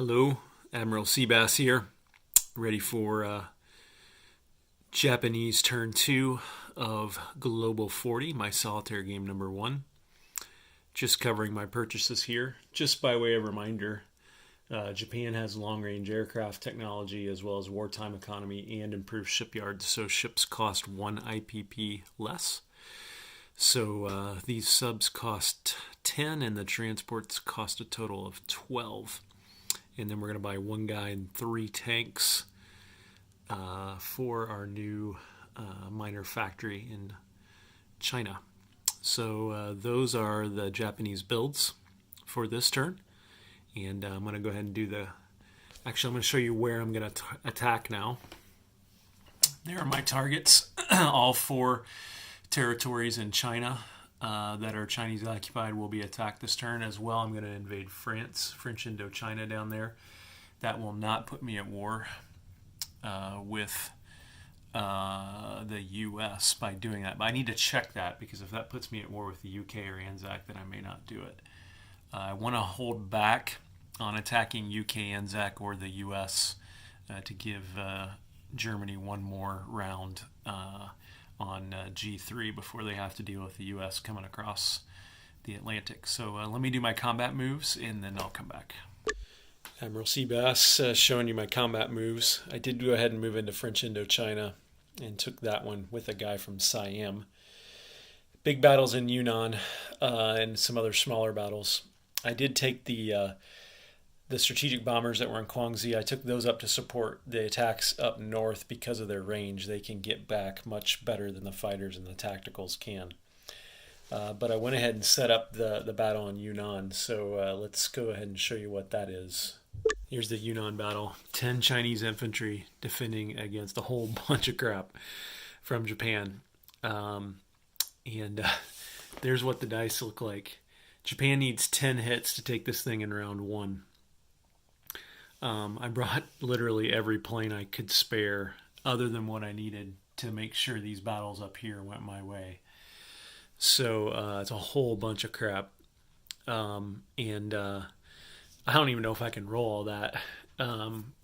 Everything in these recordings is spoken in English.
Hello, Admiral Seabass here, ready for Japanese turn 2 of Global 40, my solitaire game number 1. Just covering my purchases here. Just by way of reminder, Japan has long-range aircraft technology as well as wartime economy and improved shipyards, so ships cost 1 IPP less. So these subs cost 10 and the transports cost a total of 12. And then we're going to buy 1 guy and 3 tanks for our new minor factory in China. So those are the Japanese builds for this turn. And I'm going to go ahead and do Actually, I'm going to show you where I'm going to attack now. There are my targets. All 4 territories in China that are Chinese occupied will be attacked this turn as well. I'm going to invade France, French Indochina down there. That will not put me at war with the U.S. by doing that. But I need to check that, because if that puts me at war with the U.K. or ANZAC, then I may not do it. I want to hold back on attacking UK, ANZAC, or the U.S. To give Germany one more round on G3 before they have to deal with the U.S. coming across the Atlantic. So let me do my combat moves, and then I'll come back. Admiral Seabass showing you my combat moves. I did go ahead and move into French Indochina and took that one with a guy from Siam. Big battles in Yunnan and some other smaller battles. I did take the strategic bombers that were in Guangxi. I took those up to support the attacks up north because of their range. They can get back much better than the fighters and the tacticals can. But I went ahead and set up the battle in Yunnan. So let's go ahead and show you what that is. Here's the Yunnan battle. 10 Chinese infantry defending against a whole bunch of crap from Japan. There's what the dice look like. Japan needs 10 hits to take this thing in round 1. I brought literally every plane I could spare other than what I needed to make sure these battles up here went my way. So it's a whole bunch of crap. I don't even know if I can roll all that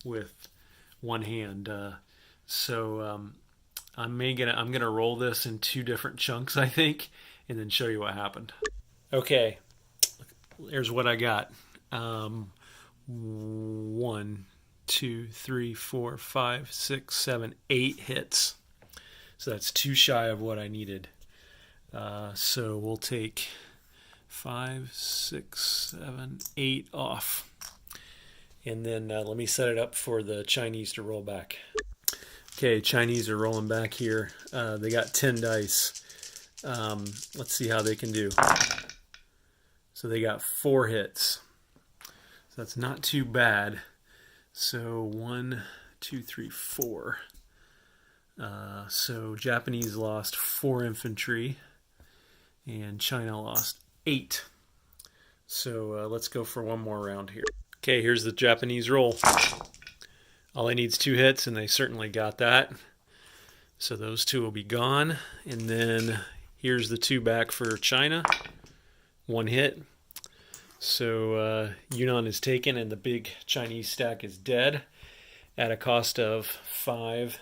with one hand. I'm gonna roll this in 2 different chunks, I think, and then show you what happened. Okay, here's what I got. 1, 2, 3, 4, 5, 6, 7, 8 hits. So that's 2 shy of what I needed. So we'll take 5, 6, 7, 8 off. And then let me set it up for the Chinese to roll back. Okay, Chinese are rolling back here. They got 10 dice. Let's see how they can do. So they got 4 hits. So that's not too bad. So 1, 2, 3, 4. So Japanese lost 4 infantry, and China lost 8. So let's go for one more round here. Okay, here's the Japanese roll. All I need is 2 hits, and they certainly got that. So those 2 will be gone. And then here's the 2 back for China. 1 hit. So Yunnan is taken, and the big Chinese stack is dead at a cost of 5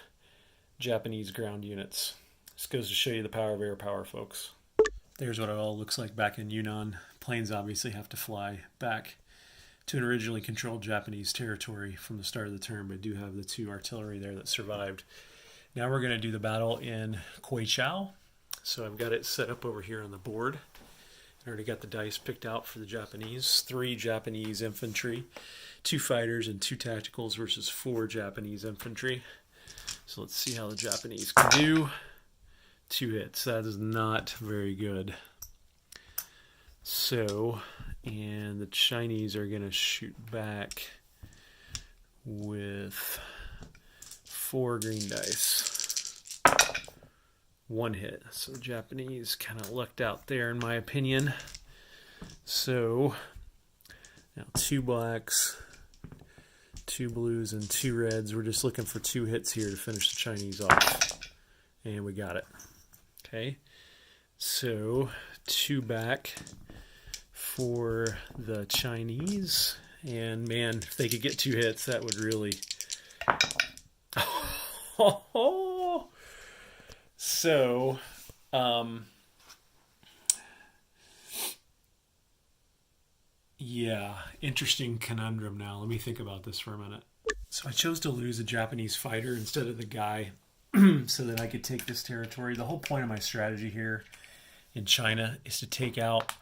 Japanese ground units. This goes to show you the power of air power, folks. There's what it all looks like back in Yunnan. Planes obviously have to fly back to an originally controlled Japanese territory from the start of the turn, but do have the 2 artillery there that survived. Now we're going to do the battle in Kweichow. So I've got it set up over here on the board. I already got the dice picked out for the Japanese. 3 Japanese infantry, 2 fighters, and 2 tacticals versus 4 Japanese infantry. So let's see how the Japanese can do. 2 hits. That is not very good. So, and the Chinese are going to shoot back with 4 green dice. 1 hit. So Japanese kind of lucked out there, in my opinion. So now 2 blacks, 2 blues, and 2 reds. We're just looking for 2 hits here to finish the Chinese off. And we got it. Okay. So 2 back for the Chinese, And man, if they could get 2 hits, that would really... So, yeah, interesting conundrum now. Let me think about this for a minute. So I chose to lose a Japanese fighter instead of the guy so that I could take this territory. The whole point of my strategy here in China is to take out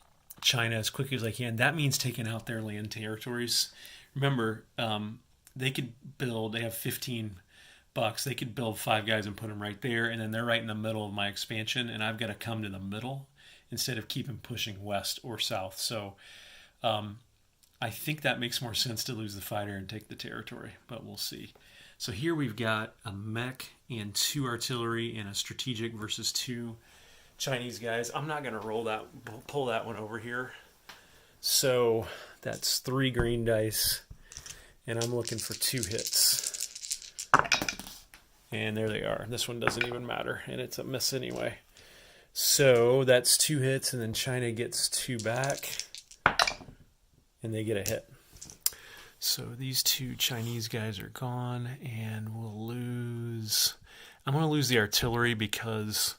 China as quickly as I can. That means taking out their land territories. Remember, they have 15 bucks. They could build 5 guys and put them right there, and then they're right in the middle of my expansion, and I've got to come to the middle instead of keeping pushing west or south. So I think that makes more sense to lose the fighter and take the territory, but we'll see. So here we've got a mech and 2 artillery and a strategic versus 2 Chinese guys. I'm not going to pull that one over here. So that's 3 green dice, and I'm looking for 2 hits. And there they are. This one doesn't even matter, and it's a miss anyway. So that's 2 hits, and then China gets 2 back, and they get a hit. So these 2 Chinese guys are gone, and we'll lose... I'm going to lose the artillery because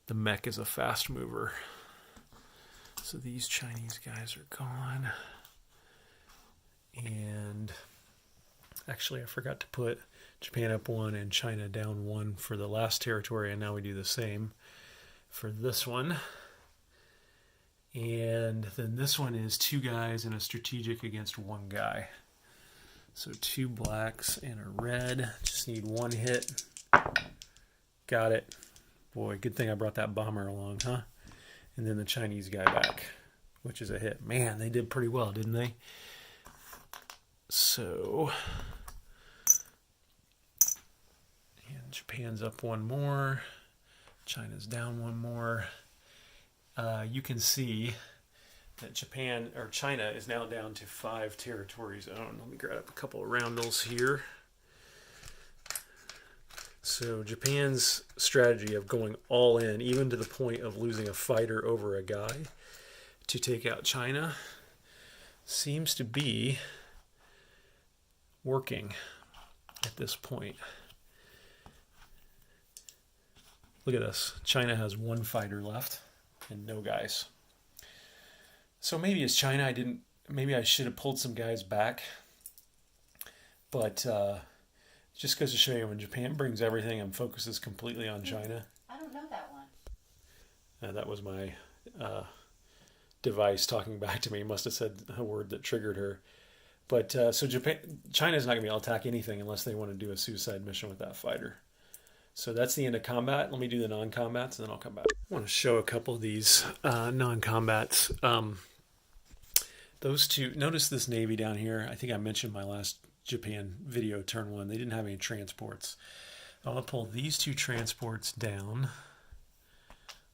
the mech is a fast mover. So these Chinese guys are gone. And actually, I forgot to put Japan up 1 and China down 1 for the last territory, and now we do the same for this one. And then this one is 2 guys and a strategic against 1 guy. So 2 blacks and a red. Just need 1 hit. Got it. Boy, good thing I brought that bomber along, huh? And then the Chinese guy back, which is a hit. Man, they did pretty well, didn't they? So, and Japan's up 1 more. China's down 1 more. You can see that China is now down to 5 territories owned. Let me grab up a couple of roundels here. So Japan's strategy of going all in, even to the point of losing a fighter over a guy to take out China, seems to be working at this point. Look at this. China has 1 fighter left and no guys. So maybe it's China. Maybe I should have pulled some guys back. But just goes to show you, when Japan brings everything and focuses completely on China. I don't know that one. That was my device talking back to me. Must have said a word that triggered her. But so China's not going to be able to attack anything unless they want to do a suicide mission with that fighter. So that's the end of combat. Let me do the non-combats, and then I'll come back. I want to show a couple of these non-combats. Those 2, notice this Navy down here. I think I mentioned my last Japan video, turn 1. They didn't have any transports. I want to pull these 2 transports down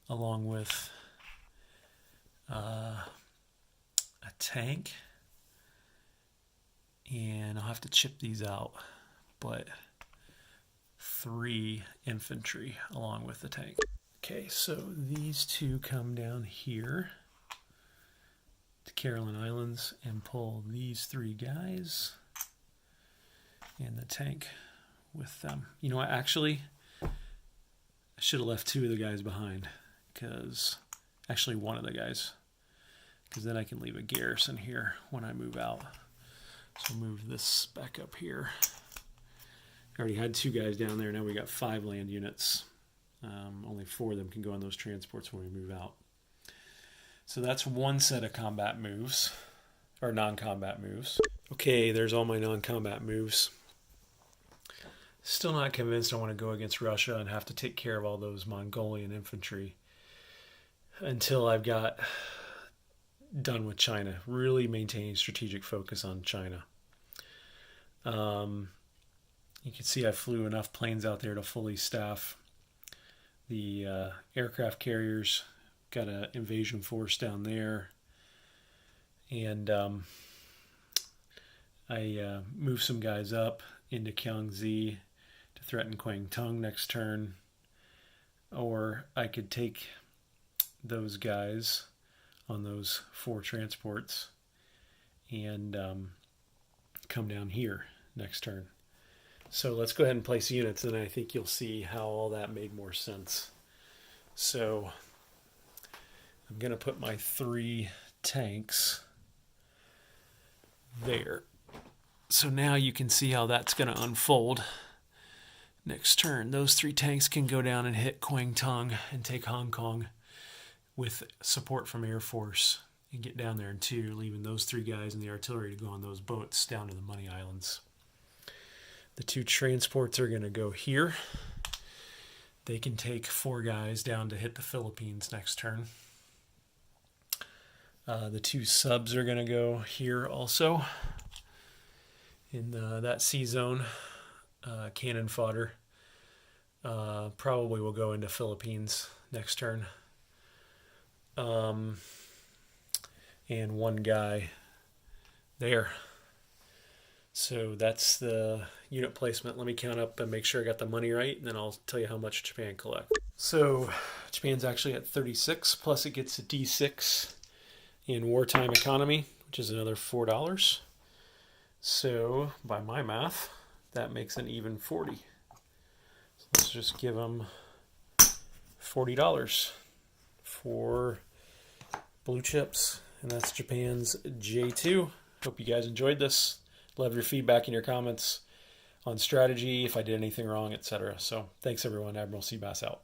along with a tank. And I'll have to chip these out, but 3 infantry along with the tank. Okay, so these 2 come down here to Caroline Islands and pull these 3 guys and the tank with them. You know what, actually, I should have left 2 of the guys behind, actually 1 of the guys, because then I can leave a garrison here when I move out. So move this back up here. I already had 2 guys down there. Now we got 5 land units. Only 4 of them can go on those transports when we move out. So that's 1 set of combat moves, or non-combat moves. Okay, there's all my non-combat moves. Still not convinced I want to go against Russia and have to take care of all those Mongolian infantry until I've got done with China. Really maintaining strategic focus on China. You can see I flew enough planes out there to fully staff the aircraft carriers. Got an invasion force down there. And I moved some guys up into Kiangzi to threaten Kwangtung next turn. Or I could take those guys on those 4 transports and come down here next turn. So let's go ahead and place units, and I think you'll see how all that made more sense. So I'm going to put my 3 tanks there. So now you can see how that's going to unfold. Next turn, those 3 tanks can go down and hit Kwangtung and take Hong Kong with support from Air Force and get down there in 2, leaving those 3 guys in the artillery to go on those boats down to the Money Islands. The 2 transports are going to go here. They can take 4 guys down to hit the Philippines next turn. The 2 subs are going to go here also in that sea zone. Cannon fodder probably will go into Philippines next turn. And 1 guy there. So that's the unit placement. Let me count up and make sure I got the money right, and then I'll tell you how much Japan collects. So Japan's actually at 36, plus it gets a D6 in wartime economy, which is another $4. So by my math, that makes an even 40. So let's just give them $40 for blue chips, and that's Japan's J2. Hope you guys enjoyed this. Love your feedback and your comments on strategy, if I did anything wrong, etc. So thanks everyone. Admiral Seabass out.